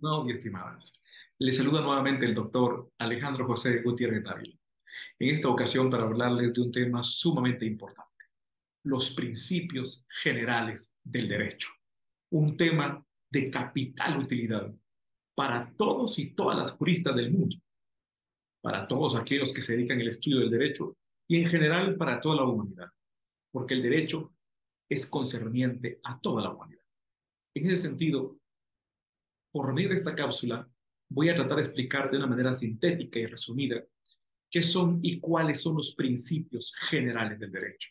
No, mi estimadas. Les saluda nuevamente el doctor Alejandro José Gutiérrez Dávila. En esta ocasión para hablarles de un tema sumamente importante, los principios generales del derecho. Un tema de capital utilidad para todos y todas las juristas del mundo, para todos aquellos que se dedican al estudio del derecho y en general para toda la humanidad, porque el derecho es concerniente a toda la humanidad. En ese sentido, por medio de esta cápsula, voy a tratar de explicar de una manera sintética y resumida qué son y cuáles son los principios generales del derecho.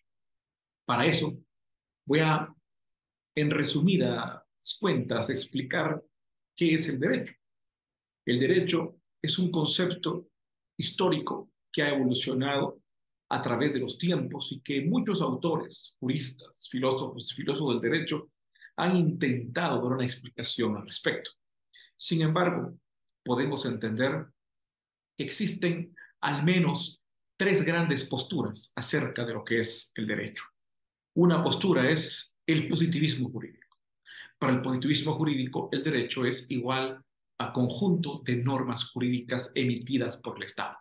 Para eso, voy a, en resumidas cuentas, explicar qué es el derecho. El derecho es un concepto histórico que ha evolucionado a través de los tiempos y que muchos autores, juristas, filósofos del derecho han intentado dar una explicación al respecto. Sin embargo, podemos entender que existen al menos tres grandes posturas acerca de lo que es el derecho. Una postura es el positivismo jurídico. Para el positivismo jurídico, el derecho es igual a conjunto de normas jurídicas emitidas por el Estado.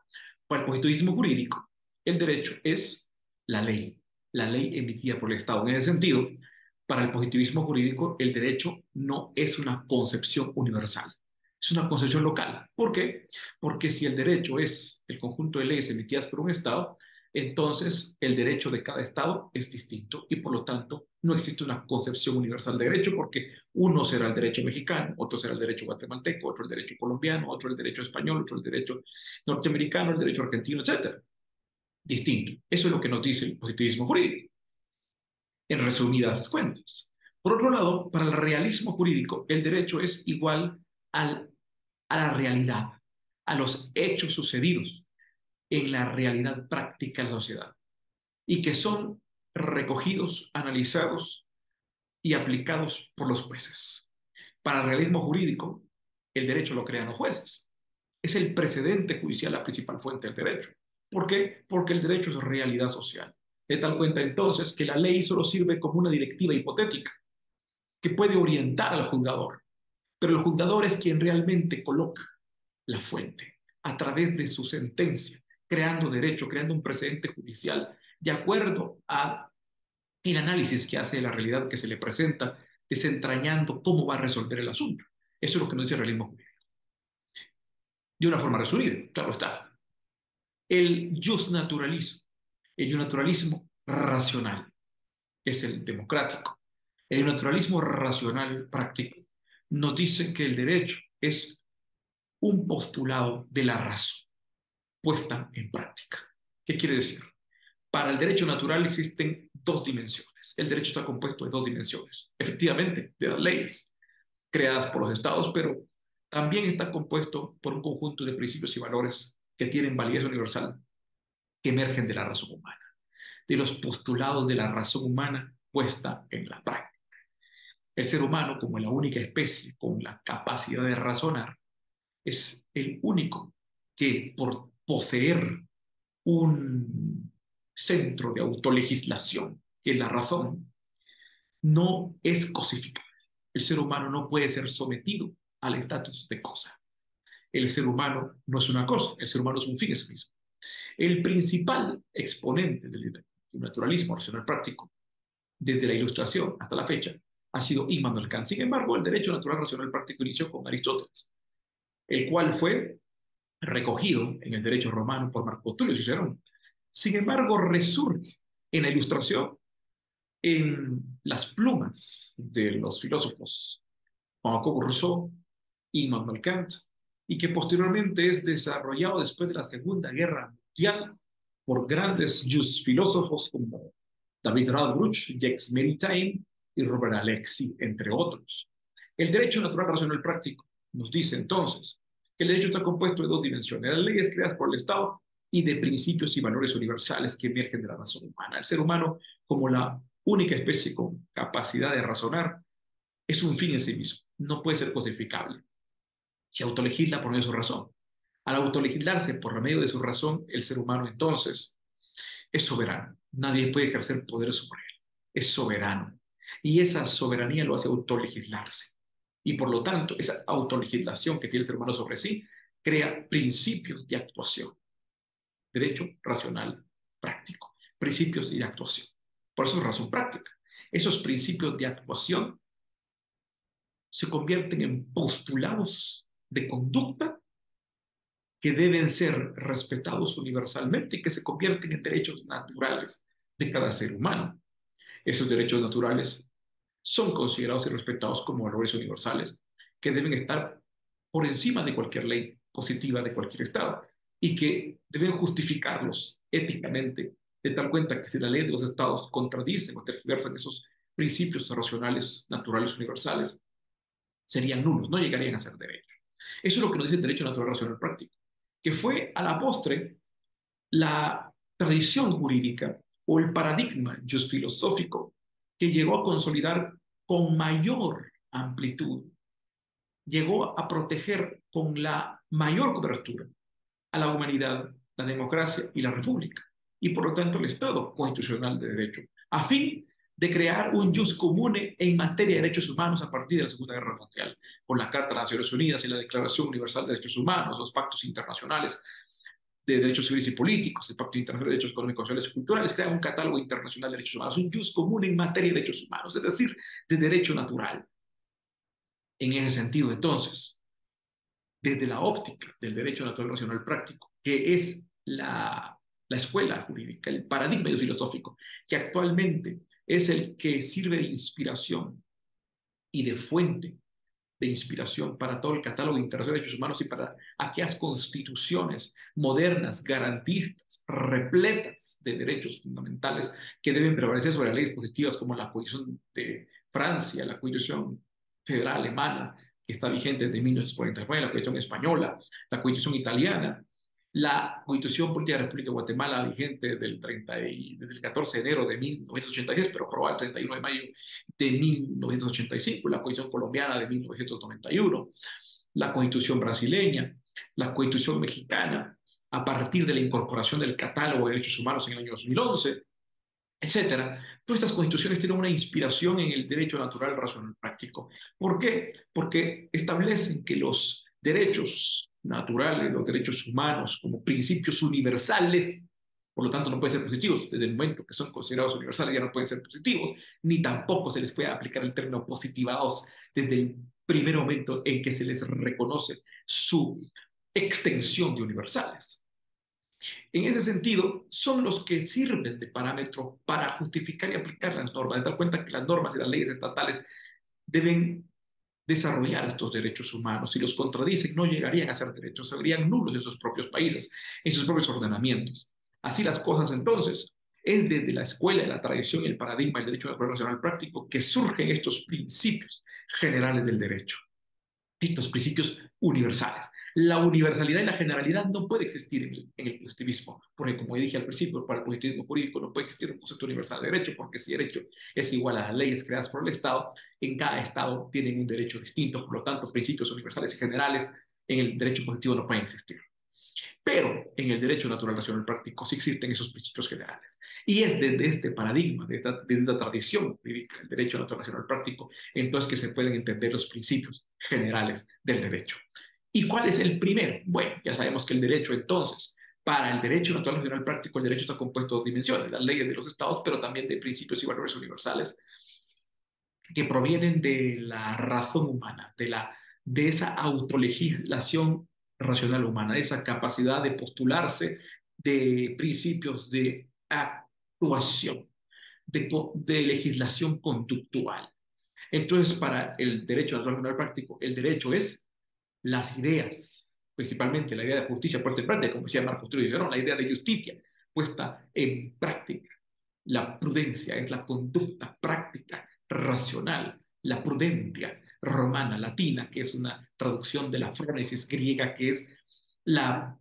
Para el positivismo jurídico, el derecho es la ley emitida por el Estado. En ese sentido, para el positivismo jurídico, el derecho no es una concepción universal, es una concepción local. ¿Por qué? Porque si el derecho es el conjunto de leyes emitidas por un Estado, entonces el derecho de cada Estado es distinto y por lo tanto no existe una concepción universal de derecho porque uno será el derecho mexicano, otro será el derecho guatemalteco, otro el derecho colombiano, otro el derecho español, otro el derecho norteamericano, el derecho argentino, etcétera. Distinto. Eso es lo que nos dice el positivismo jurídico, en resumidas cuentas. Por otro lado, para el realismo jurídico, el derecho es igual al, a la realidad, a los hechos sucedidos en la realidad práctica de la sociedad y que son recogidos, analizados y aplicados por los jueces. Para el realismo jurídico, el derecho lo crean los jueces. Es el precedente judicial la principal fuente del derecho. ¿Por qué? Porque el derecho es realidad social. De tal cuenta entonces que la ley solo sirve como una directiva hipotética que puede orientar al juzgador, pero el juzgador es quien realmente coloca la fuente a través de su sentencia, creando derecho, creando un precedente judicial de acuerdo a el análisis que hace de la realidad que se le presenta, desentrañando cómo va a resolver el asunto. Eso es lo que nos dice el realismo jurídico. De una forma resumida, claro está. El justnaturalismo, el naturalismo racional, es el democrático. El naturalismo racional práctico nos dice que el derecho es un postulado de la razón puesta en práctica. ¿Qué quiere decir? Para el derecho natural existen dos dimensiones. El derecho está compuesto de dos dimensiones, efectivamente, de las leyes creadas por los estados, pero también está compuesto por un conjunto de principios y valores que tienen validez universal, que emergen de la razón humana, de los postulados de la razón humana puesta en la práctica. El ser humano, como la única especie con la capacidad de razonar, es el único que por poseer un centro de autolegislación, que es la razón, no es cosificable. El ser humano no puede ser sometido al estatus de cosa. El ser humano no es una cosa, el ser humano es un fin en sí mismo. El principal exponente del naturalismo racional práctico, desde la Ilustración hasta la fecha, ha sido Immanuel Kant. Sin embargo, el derecho natural racional práctico inició con Aristóteles, el cual fue recogido en el derecho romano por Marco Tulio Cicerón. Sin embargo, resurge en la Ilustración en las plumas de los filósofos Juan Jacobo Rousseau y Immanuel Kant, y que posteriormente es desarrollado después de la Segunda Guerra Mundial por grandes filósofos como David Radbruch, Jacques Maritain y Robert Alexy, entre otros. El derecho natural racional práctico nos dice entonces que el derecho está compuesto de dos dimensiones, las leyes creadas por el Estado y de principios y valores universales que emergen de la razón humana. El ser humano, como la única especie con capacidad de razonar, es un fin en sí mismo, no puede ser cosificable. Se autolegisla por su razón. Al autolegislarse por medio de su razón, el ser humano entonces es soberano. Nadie puede ejercer poder sobre él. Es soberano. Y esa soberanía lo hace autolegislarse. Y por lo tanto, esa autolegislación que tiene el ser humano sobre sí crea principios de actuación. Derecho racional práctico. Principios de actuación. Por eso es razón práctica. Esos principios de actuación se convierten en postulados de conducta que deben ser respetados universalmente y que se convierten en derechos naturales de cada ser humano. Esos derechos naturales son considerados y respetados como valores universales que deben estar por encima de cualquier ley positiva de cualquier Estado y que deben justificarlos éticamente, de tal cuenta que si la ley de los Estados contradicen o tergiversan esos principios racionales, naturales, universales, serían nulos, no llegarían a ser derecho. Eso es lo que nos dice el derecho natural racional práctico, que fue a la postre la tradición jurídica o el paradigma filosófico que llegó a consolidar con mayor amplitud, llegó a proteger con la mayor cobertura a la humanidad, la democracia y la república, y por lo tanto el Estado constitucional de derecho, a fin de crear un jus comune en materia de derechos humanos a partir de la Segunda Guerra Mundial, con la Carta de las Naciones Unidas y la Declaración Universal de Derechos Humanos, los pactos internacionales de derechos civiles y políticos, el Pacto Internacional de Derechos Económicos, Sociales y Culturales, crea un catálogo internacional de derechos humanos, un jus común en materia de derechos humanos, es decir, de derecho natural. En ese sentido, entonces, desde la óptica del derecho natural racional práctico, que es la escuela jurídica, el paradigma filosófico, que actualmente es el que sirve de inspiración y de fuente de inspiración para todo el catálogo internacional de derechos humanos y para aquellas constituciones modernas, garantistas, repletas de derechos fundamentales que deben prevalecer sobre las leyes positivas como la Constitución de Francia, la Constitución Federal Alemana, que está vigente desde 1949, la Constitución Española, la Constitución Italiana, la Constitución Política de la República de Guatemala, vigente desde el 14 de enero de 1986, pero aprobada el 31 de mayo de 1985, la Constitución colombiana de 1991, la Constitución brasileña, la Constitución mexicana, a partir de la incorporación del catálogo de derechos humanos en el año 2011, etcétera. Todas estas constituciones tienen una inspiración en el derecho natural, racional, práctico. ¿Por qué? Porque establecen que los derechos naturales, los derechos humanos, como principios universales, por lo tanto no pueden ser positivos. Desde el momento que son considerados universales ya no pueden ser positivos, ni tampoco se les puede aplicar el término positivados desde el primer momento en que se les reconoce su extensión de universales. En ese sentido, son los que sirven de parámetro para justificar y aplicar las normas, de dar cuenta que las normas y las leyes estatales deben desarrollar estos derechos humanos. Si los contradicen, no llegarían a ser derechos, serían nulos en sus propios países, en sus propios ordenamientos. Así las cosas, entonces, es desde la escuela, la tradición y el paradigma del derecho nacional práctico que surgen estos principios generales del derecho, estos principios universales. La universalidad y la generalidad no puede existir en el positivismo, porque como dije al principio, para el positivismo jurídico no puede existir un concepto universal de derecho, porque si derecho es igual a las leyes creadas por el Estado, en cada Estado tienen un derecho distinto, por lo tanto, principios universales y generales en el derecho positivo no pueden existir. Pero en el derecho natural racional práctico sí existen esos principios generales. Y es desde este paradigma, desde esta tradición jurídica del derecho natural racional práctico, entonces que se pueden entender los principios generales del derecho. ¿Y cuál es el primero? Bueno, ya sabemos que el derecho entonces, para el derecho natural racional práctico, el derecho está compuesto de dos dimensiones, las leyes de los estados, pero también de principios y valores universales que provienen de la razón humana, de esa autolegislación racional humana, de esa capacidad de postularse de principios de actuación, de legislación conductual. Entonces, para el derecho natural práctico, el derecho es las ideas, principalmente la idea de justicia puesta en práctica, como decía Marcos Tulio Cicerón, la idea de justicia puesta en práctica. La prudencia es la conducta práctica, racional, la prudencia romana, latina, que es una traducción de la frónesis griega, que es la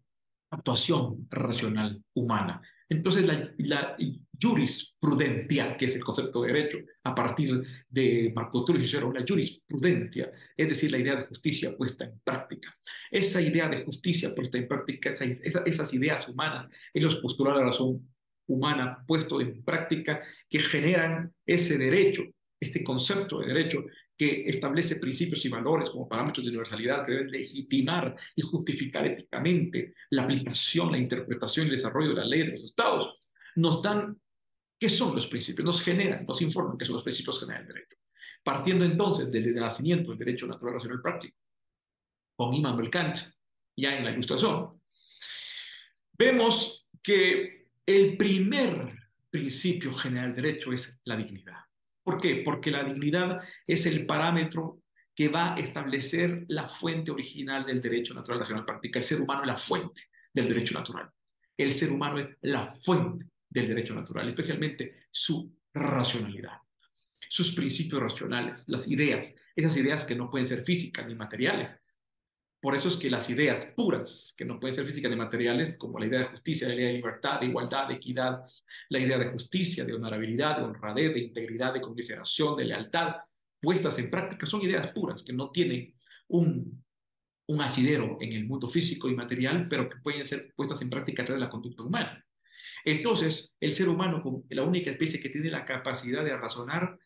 actuación racional humana. Entonces, la jurisprudencia, que es el concepto de derecho, a partir de Marco Tulio Cicerón, la jurisprudencia, es decir, la idea de justicia puesta en práctica. Esa idea de justicia puesta en práctica, esas ideas humanas, esos postulados de la razón humana puesto en práctica, que generan ese derecho, este concepto de derecho que establece principios y valores como parámetros de universalidad que deben legitimar y justificar éticamente la aplicación, la interpretación y el desarrollo de la ley de los estados, nos dan qué son los principios, nos generan, nos informan qué son los principios generales del derecho. Partiendo entonces desde el nacimiento del derecho natural racional práctico, con Immanuel Kant, ya en la Ilustración, vemos que el primer principio general del derecho es la dignidad. ¿Por qué? Porque la dignidad es el parámetro que va a establecer la fuente original del derecho natural racional práctica. El ser humano es la fuente del derecho natural. El ser humano es la fuente del derecho natural, especialmente su racionalidad, sus principios racionales, las ideas, esas ideas que no pueden ser físicas ni materiales. Por eso es que las ideas puras, que no pueden ser físicas ni materiales, como la idea de justicia, la idea de libertad, de igualdad, de equidad, la idea de justicia, de honorabilidad, de honradez, de integridad, de conmiseración, de lealtad, puestas en práctica, son ideas puras, que no tienen un, un asidero en el mundo físico y material, pero que pueden ser puestas en práctica a través de la conducta humana. Entonces, el ser humano, como la única especie que tiene la capacidad de razonar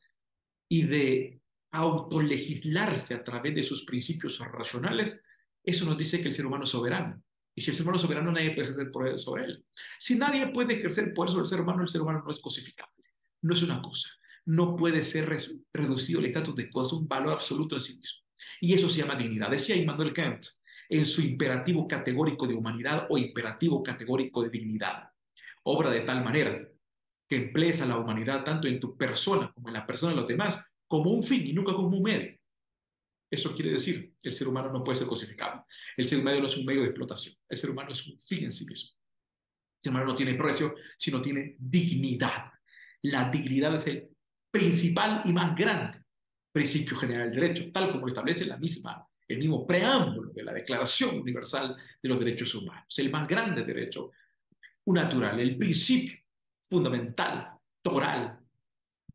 y de autolegislarse a través de sus principios racionales, eso nos dice que el ser humano es soberano. Y si el ser humano es soberano, nadie puede ejercer poder sobre él. Si nadie puede ejercer poder sobre el ser humano no es cosificable, no es una cosa. No puede ser reducido al estatus de cosa, un valor absoluto en sí mismo. Y eso se llama dignidad. Decía Immanuel Kant en su imperativo categórico de humanidad o imperativo categórico de dignidad. Obra de tal manera que emplees a la humanidad tanto en tu persona como en la persona de los demás como un fin y nunca como un medio. Eso quiere decir que el ser humano no puede ser cosificable. El ser humano no es un medio de explotación. El ser humano es un fin en sí mismo. El ser humano no tiene precio, sino tiene dignidad. La dignidad es el principal y más grande principio general del derecho, tal como establece el mismo preámbulo de la Declaración Universal de los Derechos Humanos. El más grande derecho natural, el principio fundamental, toral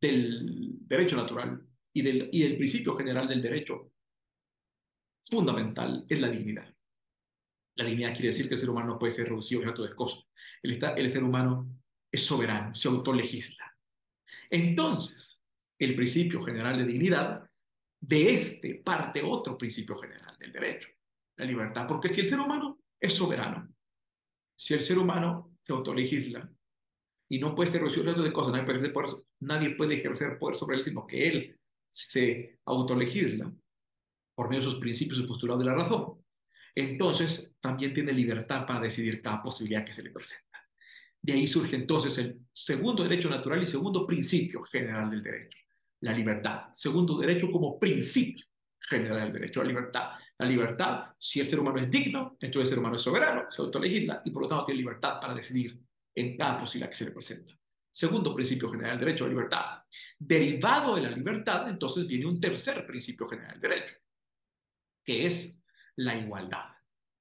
del derecho natural y del principio general del derecho fundamental es la dignidad. La dignidad quiere decir que el ser humano no puede ser reducido a objeto de cosas. El ser humano es soberano, se autolegisla. Entonces, el principio general de dignidad, de este parte otro principio general del derecho, la libertad. Porque si el ser humano es soberano, si el ser humano se autolegisla y no puede ser reducido a objeto de cosas, nadie puede ejercer poder sobre él, sino que él se autolegisla por medio de sus principios y postulados de la razón, entonces también tiene libertad para decidir cada posibilidad que se le presenta. De ahí surge entonces el segundo derecho natural y segundo principio general del derecho, la libertad. Segundo derecho como principio general del derecho, la libertad. La libertad, si el ser humano es digno, entonces el ser humano es soberano, se autolegisla y por lo tanto tiene libertad para decidir en cada posibilidad que se le presenta. Segundo principio general del derecho, la libertad. Derivado de la libertad, entonces viene un tercer principio general del derecho, que es la igualdad.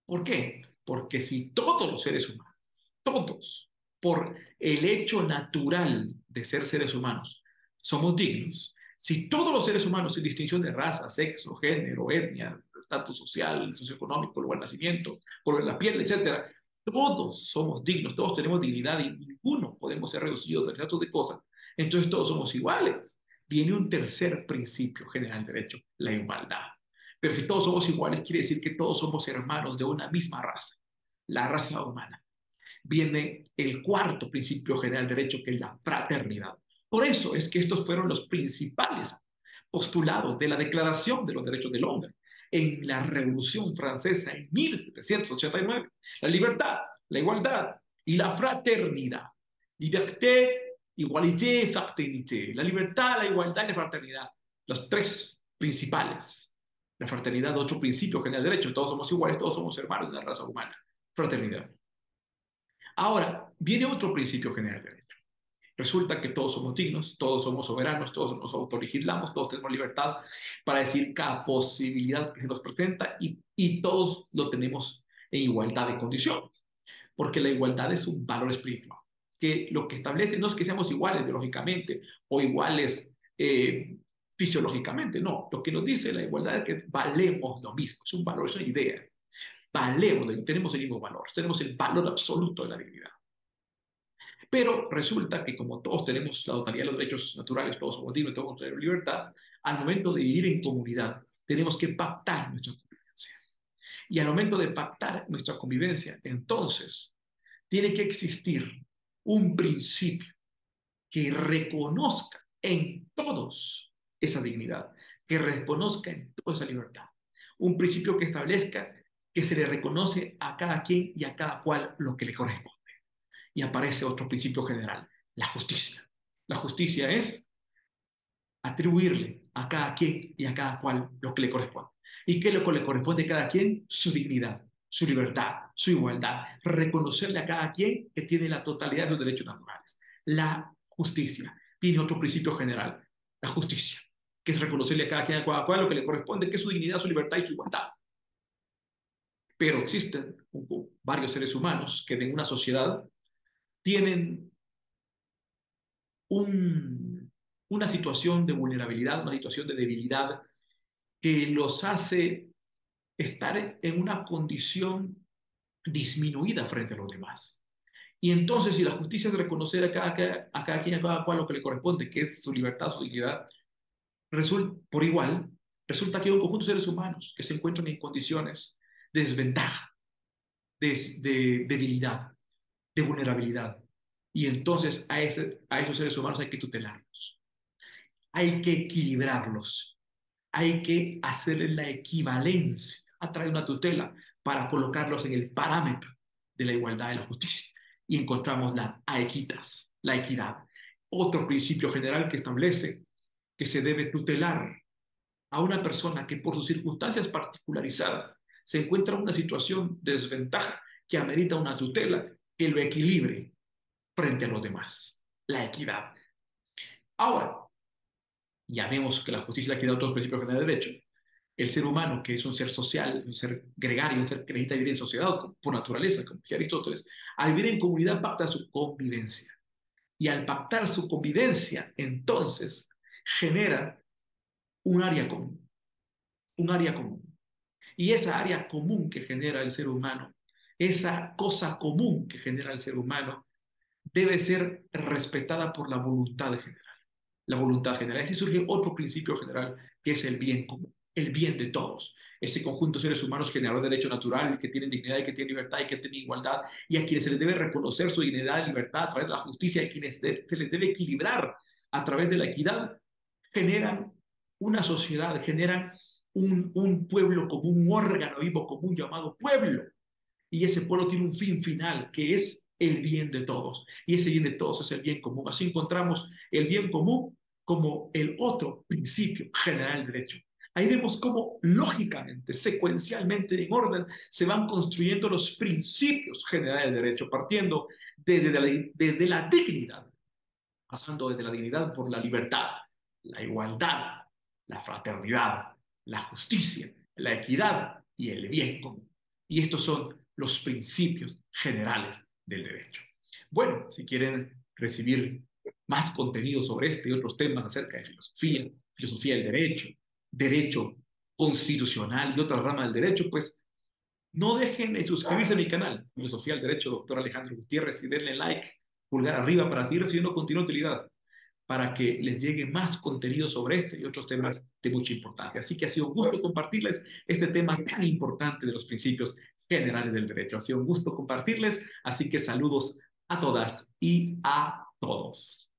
¿Por qué? Porque si todos los seres humanos, todos, por el hecho natural de ser seres humanos, somos dignos, si todos los seres humanos, sin distinción de raza, sexo, género, etnia, estatus social, socioeconómico, lugar de nacimiento, color de la piel, etcétera, todos somos dignos, todos tenemos dignidad y ninguno podemos ser reducidos al estatus de cosas, entonces todos somos iguales. Viene un tercer principio general del derecho, la igualdad. Pero si todos somos iguales, quiere decir que todos somos hermanos de una misma raza, la raza humana. Viene el cuarto principio general del derecho, que es la fraternidad. Por eso es que estos fueron los principales postulados de la Declaración de los Derechos del Hombre en la Revolución Francesa en 1789. La libertad, la igualdad y la fraternidad. Liberté, igualité, fraternité. La libertad, la igualdad y la fraternidad. Los tres principales. La fraternidad, otro principio general del derecho. Todos somos iguales, todos somos hermanos de la raza humana. Fraternidad. Ahora, viene otro principio general del derecho. Resulta que todos somos dignos, todos somos soberanos, todos nos autolegislamos, todos tenemos libertad para decir cada posibilidad que se nos presenta y todos lo tenemos en igualdad de condiciones, porque la igualdad es un valor espiritual. que lo que establece no es que seamos iguales biológicamente o iguales fisiológicamente, no. Lo que nos dice la igualdad es que valemos lo mismo, es un valor, es una idea. Valemos, tenemos el mismo valor, tenemos el valor absoluto de la dignidad. Pero resulta que como todos tenemos la totalidad de los derechos naturales, todos somos libres, todos tenemos libertad, al momento de vivir en comunidad, tenemos que pactar nuestra convivencia. Y al momento de pactar nuestra convivencia, entonces, tiene que existir un principio que reconozca en todos esa dignidad, que reconozca en toda esa libertad. Un principio que establezca que se le reconoce a cada quien y a cada cual lo que le corresponde. Y aparece otro principio general, la justicia. La justicia es atribuirle a cada quien y a cada cual lo que le corresponde. ¿Y qué es lo que le corresponde a cada quien? Su dignidad, su libertad, su igualdad. Reconocerle a cada quien que tiene la totalidad de los derechos naturales. La justicia. Viene otro principio general, la justicia, que es reconocerle a cada quien y a cada cual lo que le corresponde, que es su dignidad, su libertad y su igualdad. Pero existen varios seres humanos que en una sociedad tienen una situación de vulnerabilidad, una situación de debilidad que los hace estar en una condición disminuida frente a los demás. Y entonces, si la justicia es reconocer a cada quien, a cada cual lo que le corresponde, que es su libertad, su dignidad, por igual, resulta que hay un conjunto de seres humanos que se encuentran en condiciones de desventaja, de debilidad, de vulnerabilidad. Y entonces a esos seres humanos hay que tutelarlos, hay que equilibrarlos, hay que hacerles la equivalencia a través de una tutela para colocarlos en el parámetro de la igualdad y la justicia. Y encontramos la aequitas, la equidad. Otro principio general que establece que se debe tutelar a una persona que por sus circunstancias particularizadas se encuentra en una situación de desventaja que amerita una tutela que lo equilibre frente a los demás. La equidad. Ahora, ya vemos que la justicia y la equidad son otros principios generales de derecho. El ser humano, que es un ser social, un ser gregario, un ser que necesita vivir en sociedad por naturaleza, como decía Aristóteles, al vivir en comunidad pacta su convivencia. Y al pactar su convivencia, entonces genera un área común, un área común. Y esa área común que genera el ser humano, esa cosa común que genera el ser humano, debe ser respetada por la voluntad general. La voluntad general. Así surge otro principio general que es el bien común, el bien de todos. Ese conjunto de seres humanos generador de derecho natural, que tienen dignidad y que tienen libertad y que tienen igualdad, y a quienes se les debe reconocer su dignidad y libertad a través de la justicia y a quienes se les debe equilibrar a través de la equidad, generan una sociedad, generan un pueblo común, un órgano vivo común llamado pueblo. Y ese pueblo tiene un fin final, que es el bien de todos. Y ese bien de todos es el bien común. Así encontramos el bien común como el otro principio general del derecho. Ahí vemos cómo lógicamente, secuencialmente, en orden, se van construyendo los principios generales del derecho, partiendo desde la dignidad, pasando desde la dignidad por la libertad, la igualdad, la fraternidad, la justicia, la equidad y el bien común. Y estos son los principios generales del derecho. Bueno, si quieren recibir más contenido sobre este y otros temas acerca de filosofía, filosofía del derecho, derecho constitucional y otras ramas del derecho, pues no dejen de suscribirse a mi canal, Filosofía del Derecho, doctor Alejandro Gutiérrez, y denle like, pulgar arriba para seguir recibiendo contenido de utilidad, para que les llegue más contenido sobre este y otros temas de mucha importancia. Así que ha sido un gusto compartirles este tema tan importante de los principios generales del derecho. Ha sido un gusto compartirles, así que saludos a todas y a todos.